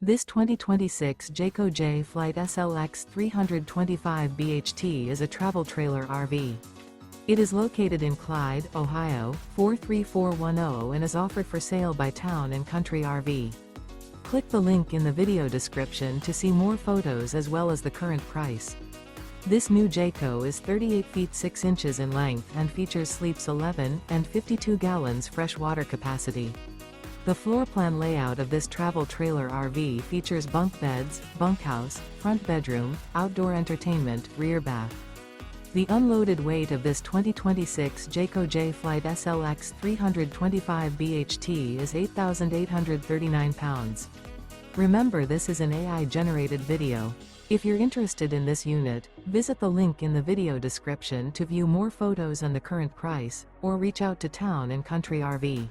This 2026 Jayco J Flight SLX 325 BHT is a travel trailer RV. It is located in Clyde, Ohio, 43410 and is offered for sale by Town & Country RV. Click the link in the video description to see more photos as well as the current price. This new Jayco is 38 feet 6 inches in length and features sleeps 11 and 52 gallons fresh water capacity. The floor plan layout of this travel trailer RV features bunk beds, bunkhouse, front bedroom, outdoor entertainment, rear bath. The unloaded weight of this 2026 Jayco J Flight SLX 325 BHT is 8,839 pounds. Remember, this is an AI-generated video. If you're interested in this unit, visit the link in the video description to view more photos and the current price, or reach out to Town & Country RV.